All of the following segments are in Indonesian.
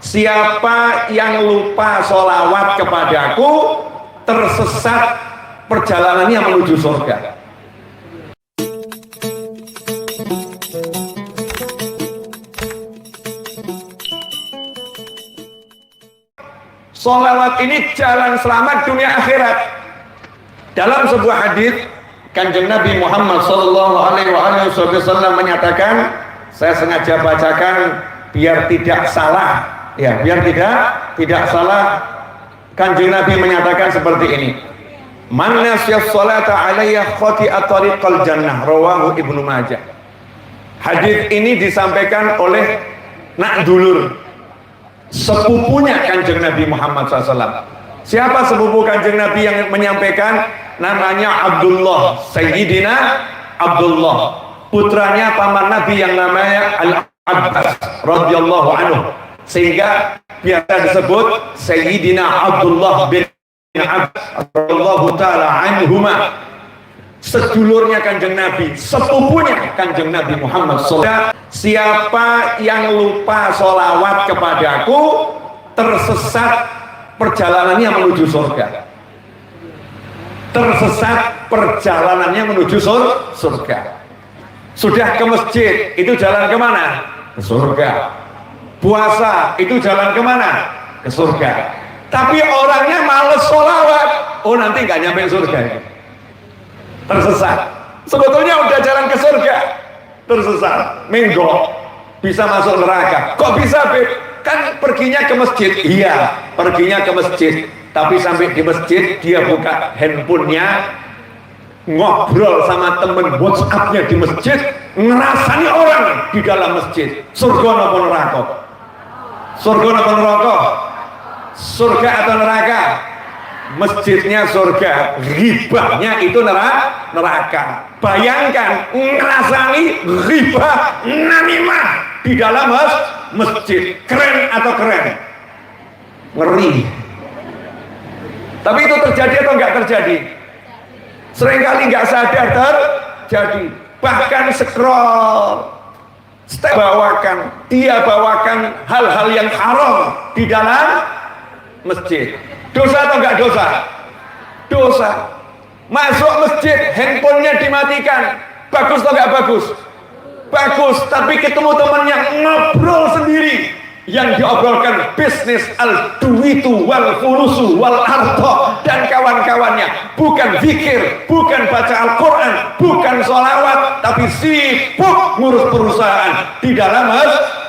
siapa yang lupa sholawat kepadaku tersesat perjalanannya menuju surga. Sholawat ini jalan selamat dunia akhirat. Dalam sebuah hadis Kanjeng Nabi Muhammad sallallahu alaihi wasallam menyatakan, saya sengaja bacakan biar tidak salah, ya, biar tidak salah. Kanjeng Nabi menyatakan seperti ini: Man nasyas sholata alayya khati'at tariqal jannah, rawahu Ibnu Majah. Hadis ini disampaikan oleh nak dulur, sepupunya Kanjeng Nabi Muhammad SAW. Siapa sepupu Kanjeng Nabi yang menyampaikan? Namanya Abdullah, Sayyidina Abdullah, putranya paman Nabi yang namanya Al-Abbas radhiyallahu anhu, sehingga biasa disebut Sayyidina Abdullah bin Abbas radhiyallahu taala anhuma. Sedulurnya Kanjeng Nabi, sepupunya Kanjeng Nabi Muhammad SAW. Siapa yang lupa sholawat kepadaku tersesat perjalanannya menuju surga. Tersesat perjalanannya menuju surga. Sudah ke masjid, itu jalan kemana? Ke surga. Puasa, itu jalan kemana? Ke surga. Tapi orangnya males sholawat, oh nanti nggak nyampe surga. Tersesat. Sebetulnya udah jalan ke surga, tersesat, menggok, bisa masuk neraka. Kok bisa, Beb? Kan perginya ke masjid. Iya, perginya ke masjid, tapi sampai di masjid dia buka handphonenya, ngobrol sama temen WhatsApp-nya di masjid, ngerasani orang di dalam masjid. Surga apa neraka? Surga apa neraka? Surga atau neraka? Masjidnya surga, ghibahnya itu neraka. Bayangkan ngerasani ghibah namimah di dalam masjid. Keren atau keren? Ngeri. Tapi itu terjadi atau enggak terjadi? Seringkali enggak sadar terjadi. Bahkan scroll, dia bawakan hal-hal yang haram di dalam masjid. Dosa atau enggak dosa? Dosa. Masuk masjid, handphonenya dimatikan. Bagus atau enggak bagus? Bagus. Tapi ketemu temannya ngobrol sendiri. Yang diobrolkan bisnis al-duwitu wal fulusu wal arto dan kawan-kawannya. Bukan zikir, bukan baca Al-Quran, bukan sholawat, tapi sibuk ngurus perusahaan di dalam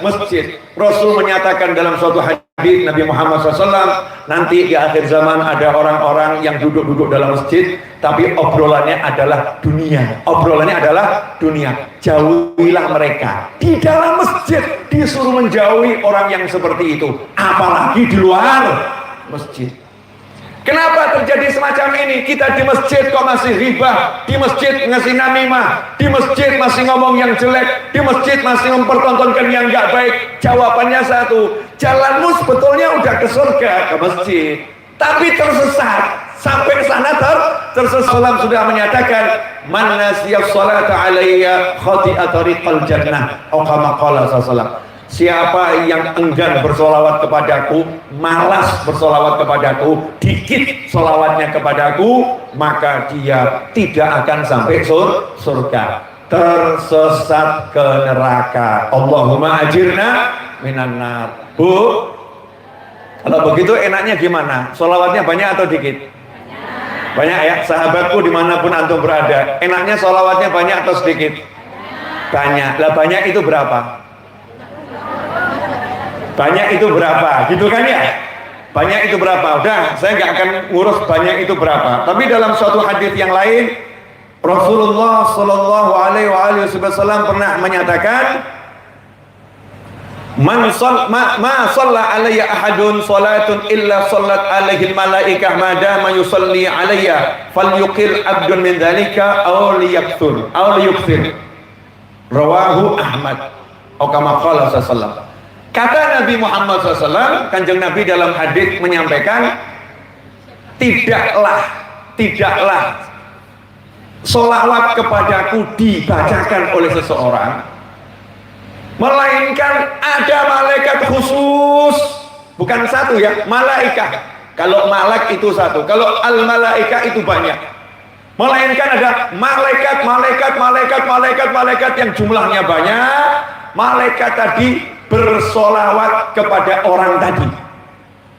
masjid. Rasul menyatakan dalam suatu hadis Nabi Muhammad SAW, nanti di akhir zaman ada orang-orang yang duduk-duduk dalam masjid, tapi obrolannya adalah dunia. Obrolannya adalah dunia. Jauhilah mereka. Di dalam masjid disuruh menjauhi orang yang seperti itu, apalagi di luar masjid. Kenapa terjadi semacam ini? Kita di masjid kok masih ribah, di masjid ngasih namimah, di masjid masih ngomong yang jelek, di masjid masih mempertontonkan yang nggak baik. Jawabannya satu, jalanmu sebetulnya udah ke surga, ke masjid, tapi tersesat. Sampai ke sana tersesat. Sudah menyatakan, man nasiyas sholata alayya khati'at tariqal jannah, atau kama qala sallallahu. Siapa yang enggan bersolawat kepadaku, malas bersolawat kepadaku, dikit solawatnya kepadaku, maka dia tidak akan sampai surga, tersesat ke neraka. Allahumma ajirna minan nar. Bu, kalau begitu enaknya gimana? Solawatnya banyak atau dikit? Banyak ya, sahabatku dimanapun antum berada, enaknya solawatnya banyak atau sedikit? Banyak. Lah banyak itu berapa? Banyak itu berapa? Gitu kan ya? Banyak itu berapa? Udah, saya nggak akan ngurus banyak itu berapa. Tapi dalam suatu hadis yang lain, Rasulullah Shallallahu Alaihi Wasallam pernah menyatakan, ma shalla alayya ahadun salatun illa sallat alaihi malaikah madama yusalli alayya falyuqil abdun min dzalika aw liyakthur aw liyukthir. Rawahu Ahmad. Atau kama qala sallallahu. Kata Nabi Muhammad SAW, Kanjeng Nabi dalam hadis menyampaikan, tidaklah sholawat kepadaku dibacakan oleh seseorang, melainkan ada malaikat khusus bukan satu ya, malaikah. Kalau malak itu satu, kalau al-malaikah itu banyak. Melainkan ada malaikat yang jumlahnya banyak. Malaikat tadi bersolawat kepada orang tadi.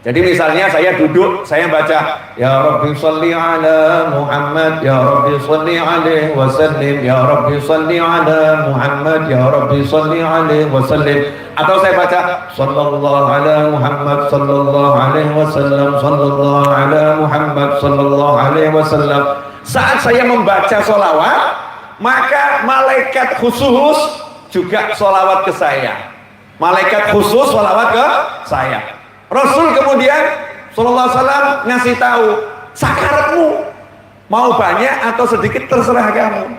Jadi misalnya saya duduk, saya baca ya Rabbi sholli ala Muhammad, ya Rabbi sholli alaihi wasallim, ya Rabbi sholli ala Muhammad, ya Rabbi sholli alaihi wasallim. Atau saya baca sallallahu ala Muhammad sallallahu alaihi wasallam, sallallahu ala Muhammad sallallahu alaihi wasallam. Saat saya membaca sholawat, maka malaikat khusus juga sholawat ke saya. Malaikat khusus sholawat ke saya. Rasul kemudian sallallahu alaihi wasallam ngasih tahu, sakaratmu mau banyak atau sedikit terserah kamu.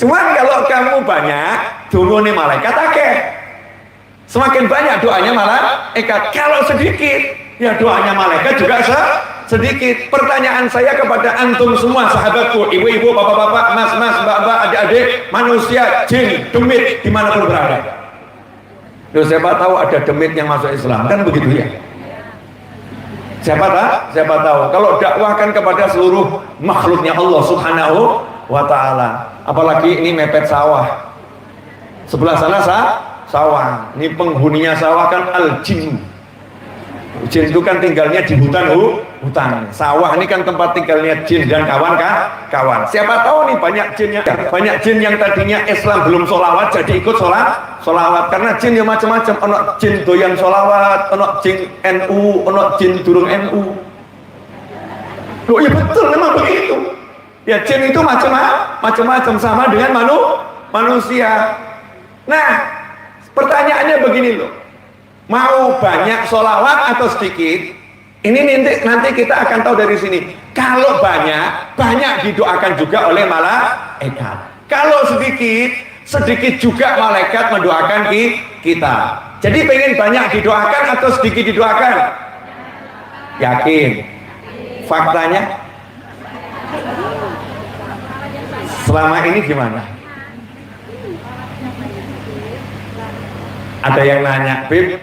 Cuman kalau kamu banyak, dungane malaikat akeh. Semakin banyak doanya malaikat. Kalau sedikit, ya doanya malaikat juga sedikit. Pertanyaan saya kepada antum semua, sahabatku, ibu-ibu, bapak-bapak, mas-mas, mbak-mbak, adik-adik, manusia, jin, demit, dimanapun berada. Loh, siapa tahu ada demit yang masuk Islam, kan begitu ya? Siapa tahu. Kalau dakwahkan kepada seluruh makhluknya Allah Subhanahu wa ta'ala. Apalagi ini mepet sawah. Sebelah sana sawah. Ini penghuninya sawah kan al-jin. Jin itu kan tinggalnya di hutan. Sawah ini kan tempat tinggalnya jin dan kawan-kawan. Siapa tahu nih banyak jin yang tadinya Islam belum sholawat jadi ikut sholawat. Karena jin yang macam-macam. Ono jin doyan sholawat, ono jin NU, ono jin durung NU. Loh ya betul, memang begitu. Ya jin itu macam-macam sama dengan manusia. Nah, pertanyaannya begini loh. Mau banyak sholawat atau sedikit? Ini nanti kita akan tahu dari sini. Kalau banyak didoakan juga oleh malaikat. Kalau sedikit juga malaikat mendoakan kita. Jadi pengen banyak didoakan atau sedikit didoakan? Yakin? Faktanya? Selama ini gimana? Ada yang nanya, Bib,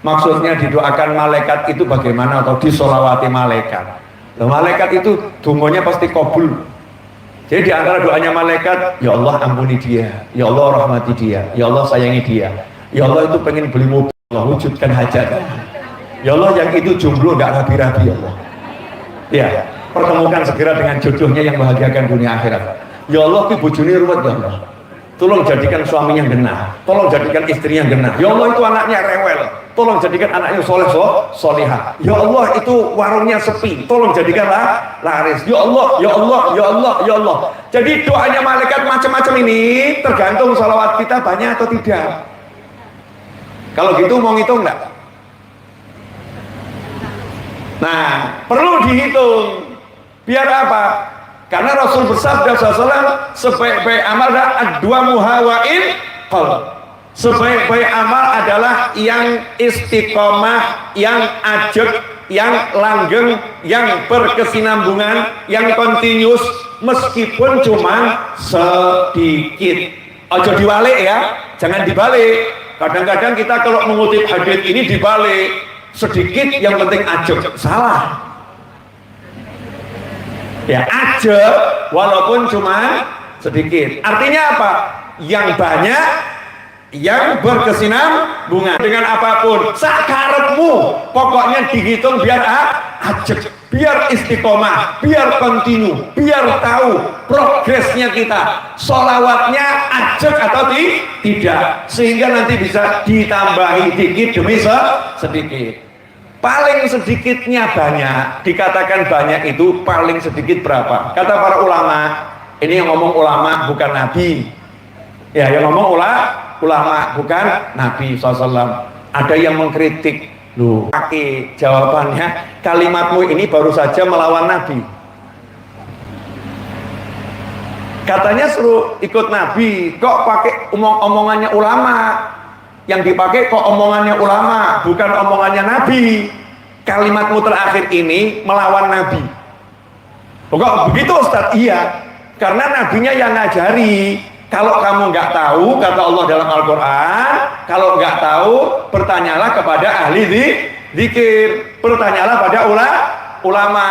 maksudnya didoakan malaikat itu bagaimana atau disolawati malaikat? Loh, malaikat itu dungonya pasti kabul. Jadi di antara doanya malaikat, ya Allah ampuni dia, ya Allah rahmati dia, ya Allah sayangi dia, ya Allah itu pengen beli mobil, Allah wujudkan hajat. Ya Allah yang itu jomblo nggak rabi-rabi ya Allah. Ya, pertemukan segera dengan jodohnya yang membahagiakan dunia akhirat. Ya Allah ki bojone ruwet ya Allah. Tolong jadikan suaminya genah, tolong jadikan istrinya genah. Ya Allah itu anaknya rewel, tolong jadikan anaknya solehah. Ya Allah itu warungnya sepi, tolong jadikanlah laris. Ya Allah, ya Allah, ya Allah, ya Allah. Jadi doanya malaikat macam-macam ini tergantung salawat kita banyak atau tidak. Kalau gitu mau ngitung enggak? Nah, perlu dihitung. Biar apa? Karena Rasul bersabda SAW, sebaik-baik amal adalah dua muhawain qal. Sebaik-baik amal adalah yang istiqomah, yang ajeg, yang langgeng, yang berkesinambungan, yang kontinus, meskipun cuma sedikit. Ojo diwalik ya, jangan dibalik. Kadang-kadang kita kalau mengutip hadis ini dibalik, sedikit yang penting ajeg. Salah. Ya aja walaupun cuma sedikit. Artinya apa? Yang banyak, yang berkesinambungan dengan apapun. Sakarepmu, pokoknya dihitung biar ajeg, biar istiqomah, biar kontinu, biar tahu progresnya kita. Sholawatnya ajeg atau tidak, sehingga nanti bisa ditambahi dikit demi sedikit. Paling sedikitnya banyak, dikatakan banyak itu paling sedikit berapa? Kata para ulama, ini yang ngomong ulama bukan nabi. Ya, yang ngomong ulama bukan nabi SAW. Ada yang mengkritik, loh, pakai jawabannya, kalimatmu ini baru saja melawan nabi. Katanya suruh ikut nabi, kok pakai omongannya ulama? Yang dipakai kok omongannya ulama, bukan omongannya nabi. Kalimatmu terakhir ini melawan nabi. Kok begitu Ustaz? Iya, karena nabinya yang ngajari. Kalau kamu nggak tahu, kata Allah dalam Al-Quran, kalau nggak tahu, bertanyalah kepada ahli zikir, bertanyalah pada ulama.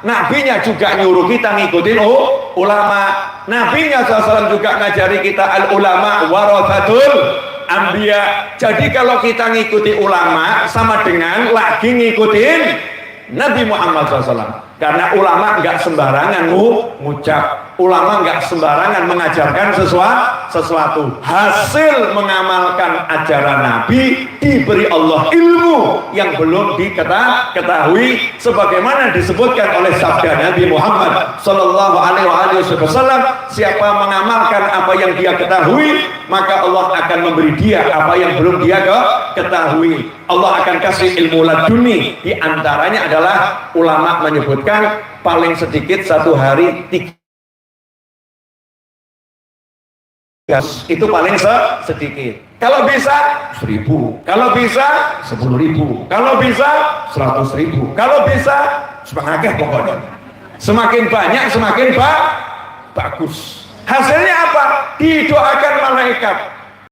Nabinya juga nyuruh kita ngikutin ulama. Nabinya SAW juga ngajari kita al-ulama warathatul anbiya. Jadi kalau kita ngikuti ulama sama dengan lagi ngikutin Nabi Muhammad SAW. Karena ulama nggak sembarangan ngucap, ulama nggak sembarangan mengajarkan sesuatu. Hasil mengamalkan ajaran Nabi, diberi Allah ilmu yang belum diketahui, sebagaimana disebutkan oleh sabda Nabi Muhammad Sallallahu Alaihi Wasallam, siapa mengamalkan apa yang dia ketahui, maka Allah akan memberi dia apa yang belum dia ketahui. Allah akan kasih ilmu laduni. Di antaranya adalah ulama menyebutkan paling sedikit satu hari 3 itu paling sedikit. Kalau bisa 1.000, kalau bisa 10.000, kalau bisa 100.000, kalau bisa semakin pokoknya. Semakin banyak semakin bagus. Hasilnya apa? Didoakan malaikat.